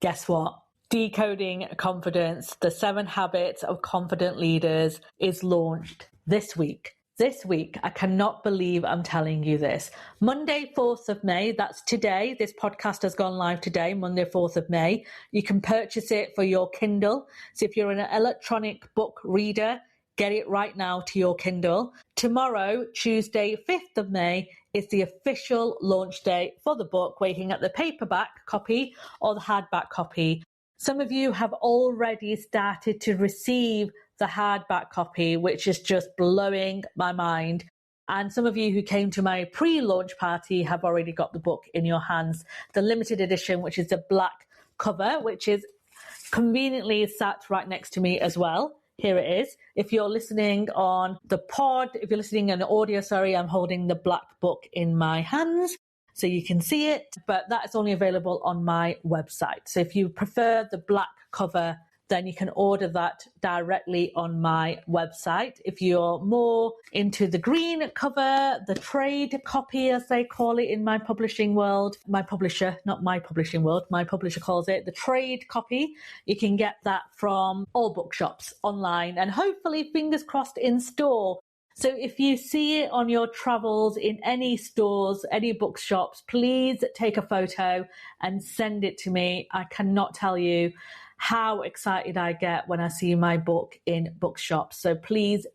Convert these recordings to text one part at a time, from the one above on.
Guess what? Decoding Confidence, the 7 Habits of Confident Leaders is launched this week. This week, I cannot believe I'm telling you this. Monday, 4th of May, that's today. This podcast has gone live today, Monday, 4th of May. You can purchase it for your Kindle. So if you're an electronic book reader, get it right now to your Kindle. Tomorrow, Tuesday, 5th of May, is the official launch date for the book, where you can get the paperback copy or the hardback copy. Some of you have already started to receive the hardback copy, which is just blowing my mind. And some of you who came to my pre-launch party have already got the book in your hands. The limited edition, which is the black cover, which is conveniently sat right next to me as well. Here it is. If you're listening on the pod, if you're listening on audio, I'm holding the black book in my hands so you can see it, but that's only available on my website. So if you prefer the black cover, then you can order that directly on my website. If you're more into the green cover, the trade copy, as they call it in my publishing world, my publisher, not my publishing world, my publisher calls it the trade copy, you can get that from all bookshops online and hopefully, fingers crossed, in store. So if you see it on your travels in any stores, any bookshops, please take a photo and send it to me. I cannot tell you how excited I get when I see my book in bookshops. So please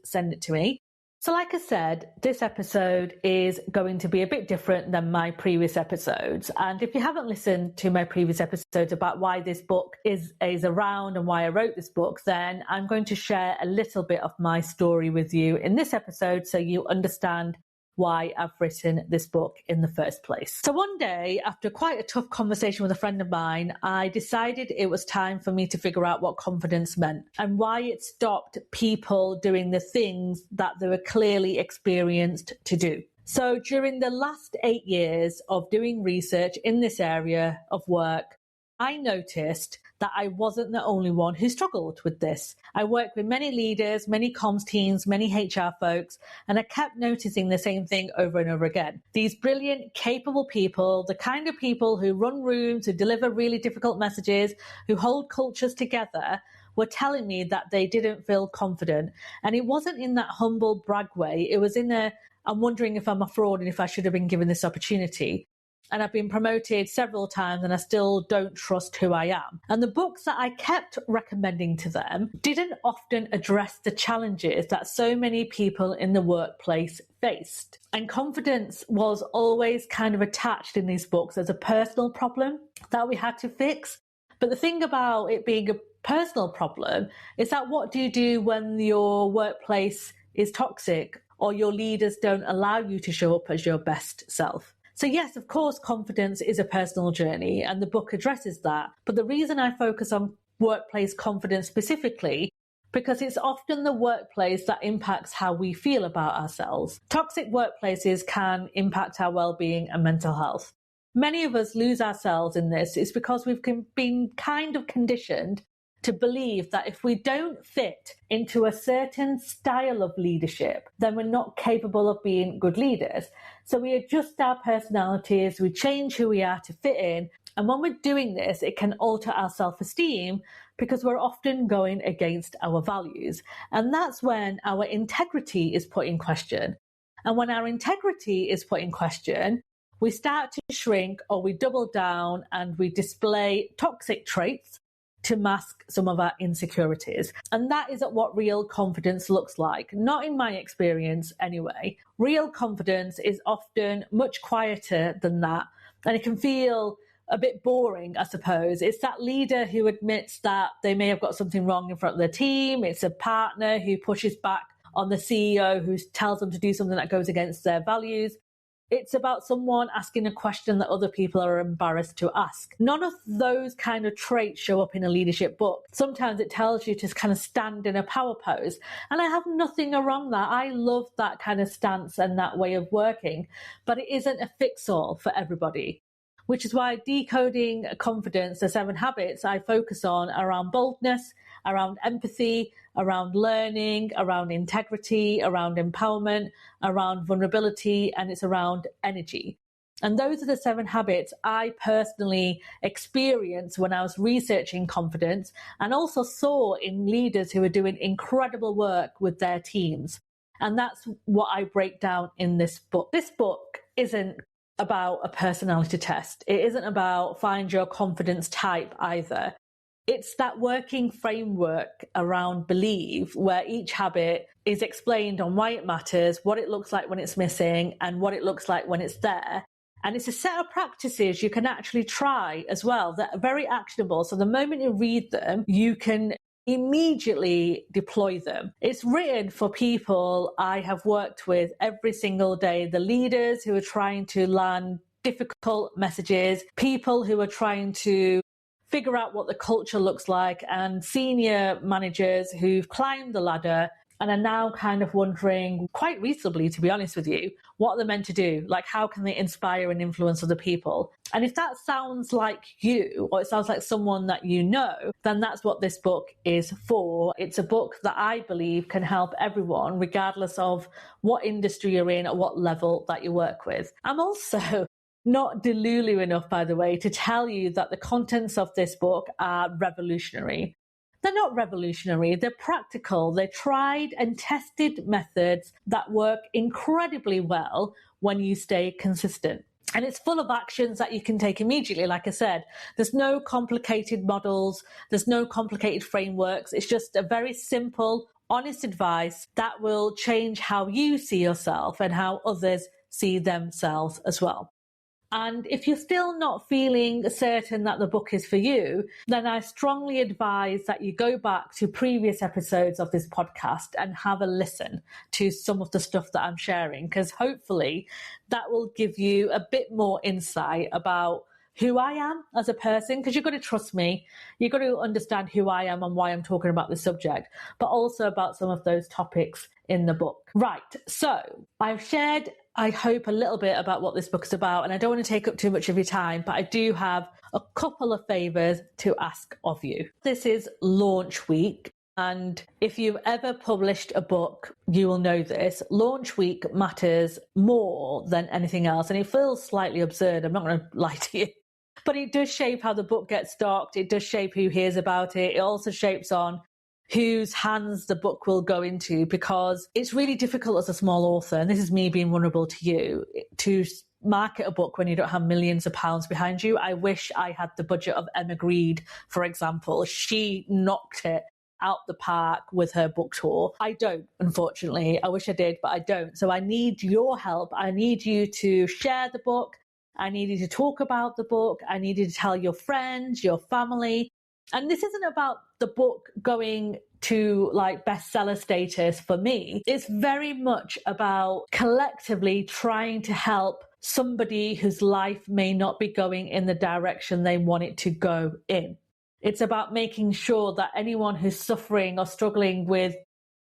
send it to me. So like I said, this episode is going to be a bit different than my previous episodes. And if you haven't listened to my previous episodes about why this book is around and why I wrote this book, then I'm going to share a little bit of my story with you in this episode so you understand why I've written this book in the first place. So one day, after quite a tough conversation with a friend of mine, I decided it was time for me to figure out what confidence meant and why it stopped people doing the things that they were clearly experienced to do. So during the last 8 years of doing research in this area of work, I noticed that I wasn't the only one who struggled with this. I worked with many leaders, many comms teams, many HR folks, and I kept noticing the same thing over and over again. These brilliant, capable people, the kind of people who run rooms, who deliver really difficult messages, who hold cultures together, were telling me that they didn't feel confident. And it wasn't in that humble brag way. It was in I'm wondering if I'm a fraud and if I should have been given this opportunity. And I've been promoted several times and I still don't trust who I am. And the books that I kept recommending to them didn't often address the challenges that so many people in the workplace faced. And confidence was always kind of attached in these books as a personal problem that we had to fix. But the thing about it being a personal problem is that what do you do when your workplace is toxic or your leaders don't allow you to show up as your best self? So yes, of course, confidence is a personal journey and the book addresses that. But the reason I focus on workplace confidence specifically, because it's often the workplace that impacts how we feel about ourselves. Toxic workplaces can impact our well-being and mental health. Many of us lose ourselves in this. It's because we've been kind of conditioned to believe that if we don't fit into a certain style of leadership, then we're not capable of being good leaders. So we adjust our personalities, we change who we are to fit in. And when we're doing this, it can alter our self-esteem because we're often going against our values. And that's when our integrity is put in question. And when our integrity is put in question, we start to shrink or we double down and we display toxic traits to mask some of our insecurities. And that isn't what real confidence looks like, not in my experience anyway. Real confidence is often much quieter than that, and it can feel a bit boring, I suppose. It's that leader who admits that they may have got something wrong in front of their team. It's a partner who pushes back on the CEO who tells them to do something that goes against their values. It's about someone asking a question that other people are embarrassed to ask. None of those kind of traits show up in a leadership book. Sometimes it tells you to kind of stand in a power pose. And I have nothing wrong with that. I love that kind of stance and that way of working, but it isn't a fix-all for everybody. Which is why Decoding Confidence, the 7 habits I focus on around boldness, around empathy, around learning, around integrity, around empowerment, around vulnerability, and it's around energy. And those are the 7 habits I personally experienced when I was researching confidence, and also saw in leaders who are doing incredible work with their teams. And that's what I break down in this book. This book isn't about a personality test. It isn't about find your confidence type either. It's that working framework around believe, where each habit is explained on why it matters, what it looks like when it's missing, and what it looks like when it's there. And it's a set of practices you can actually try as well that are very actionable. So the moment you read them, you can immediately deploy them. It's written for people I have worked with every single day, the leaders who are trying to land difficult messages, people who are trying to figure out what the culture looks like, and senior managers who've climbed the ladder and are now kind of wondering, quite reasonably, to be honest with you, what they're meant to do. Like, how can they inspire and influence other people? And if that sounds like you, or it sounds like someone that you know, then that's what this book is for. It's a book that I believe can help everyone, regardless of what industry you're in or what level that you work with. I'm also not delulu enough, by the way, to tell you that the contents of this book are revolutionary. They're not revolutionary, they're practical. They're tried and tested methods that work incredibly well when you stay consistent. And it's full of actions that you can take immediately. Like I said, there's no complicated models, there's no complicated frameworks. It's just a very simple, honest advice that will change how you see yourself and how others see themselves as well. And if you're still not feeling certain that the book is for you, then I strongly advise that you go back to previous episodes of this podcast and have a listen to some of the stuff that I'm sharing, because hopefully that will give you a bit more insight about who I am as a person, because you've got to trust me. You've got to understand who I am and why I'm talking about this subject, but also about some of those topics in the book. Right, so I've shared, I hope, a little bit about what this book is about, and I don't want to take up too much of your time, but I do have a couple of favours to ask of you. This is launch week, and if you've ever published a book, you will know this. Launch week matters more than anything else, and it feels slightly absurd, I'm not going to lie to you. But it does shape how the book gets stocked. It does shape who hears about it. It also shapes on whose hands the book will go into, because it's really difficult as a small author, and this is me being vulnerable to you, to market a book when you don't have millions of pounds behind you. I wish I had the budget of Emma Grede, for example. She knocked it out the park with her book tour. I don't, unfortunately. I wish I did, but I don't. So I need your help. I need you to share the book. I need you to talk about the book. I need you to tell your friends, your family. And this isn't about the book going to like bestseller status for me. It's very much about collectively trying to help somebody whose life may not be going in the direction they want it to go in. It's about making sure that anyone who's suffering or struggling with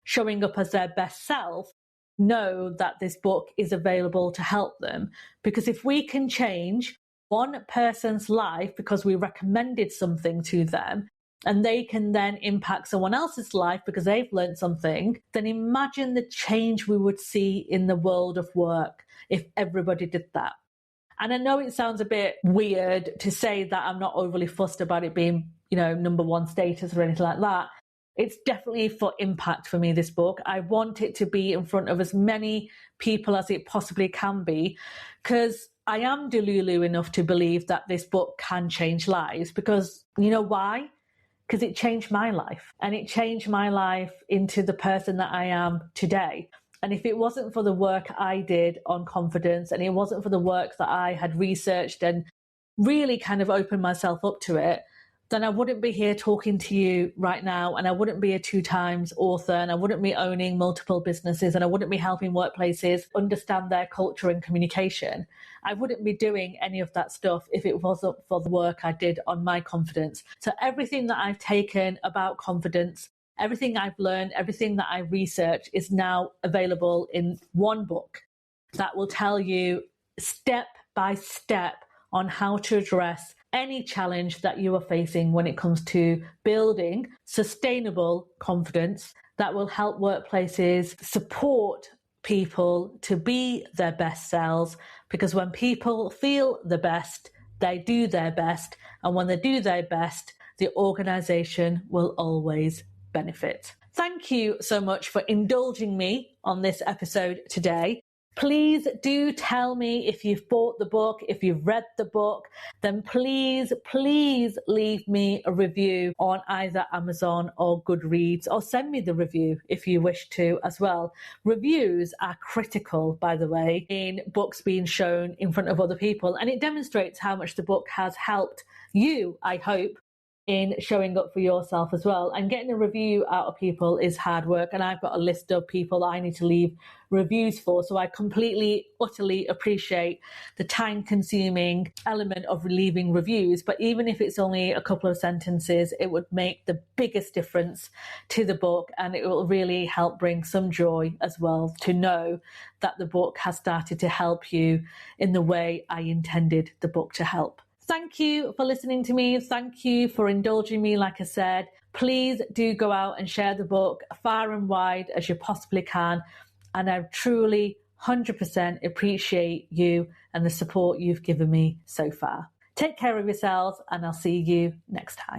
showing up as their best self know that this book is available to help them. Because if we can change one person's life because we recommended something to them, and they can then impact someone else's life because they've learned something, then imagine the change we would see in the world of work if everybody did that. And I know it sounds a bit weird to say that I'm not overly fussed about it being, number one status or anything like that. It's definitely for impact for me, this book. I want it to be in front of as many people as it possibly can be, because I am delulu enough to believe that this book can change lives. Because you know why? Because it changed my life, and it changed my life into the person that I am today. And if it wasn't for the work I did on confidence, and it wasn't for the work that I had researched and really kind of opened myself up to it, then I wouldn't be here talking to you right now, and I wouldn't be a 2-times author, and I wouldn't be owning multiple businesses, and I wouldn't be helping workplaces understand their culture and communication. I wouldn't be doing any of that stuff if it wasn't for the work I did on my confidence. So everything that I've taken about confidence, everything I've learned, everything that I researched is now available in one book that will tell you step by step on how to address any challenge that you are facing when it comes to building sustainable confidence that will help workplaces support people to be their best selves, because when people feel the best, they do their best. And when they do their best, the organization will always benefit. Thank you so much for indulging me on this episode today. Please do tell me if you've bought the book, if you've read the book, then please leave me a review on either Amazon or Goodreads, or send me the review if you wish to as well. Reviews are critical, by the way, in books being shown in front of other people, and it demonstrates how much the book has helped you, I hope, in showing up for yourself as well. And getting a review out of people is hard work, and I've got a list of people that I need to leave reviews for. So I completely, utterly appreciate the time-consuming element of leaving reviews. But even if it's only a couple of sentences, it would make the biggest difference to the book, and it will really help bring some joy as well to know that the book has started to help you in the way I intended the book to help. Thank you for listening to me. Thank you for indulging me, like I said. Please do go out and share the book far and wide as you possibly can. And I truly 100% appreciate you and the support you've given me so far. Take care of yourselves, and I'll see you next time.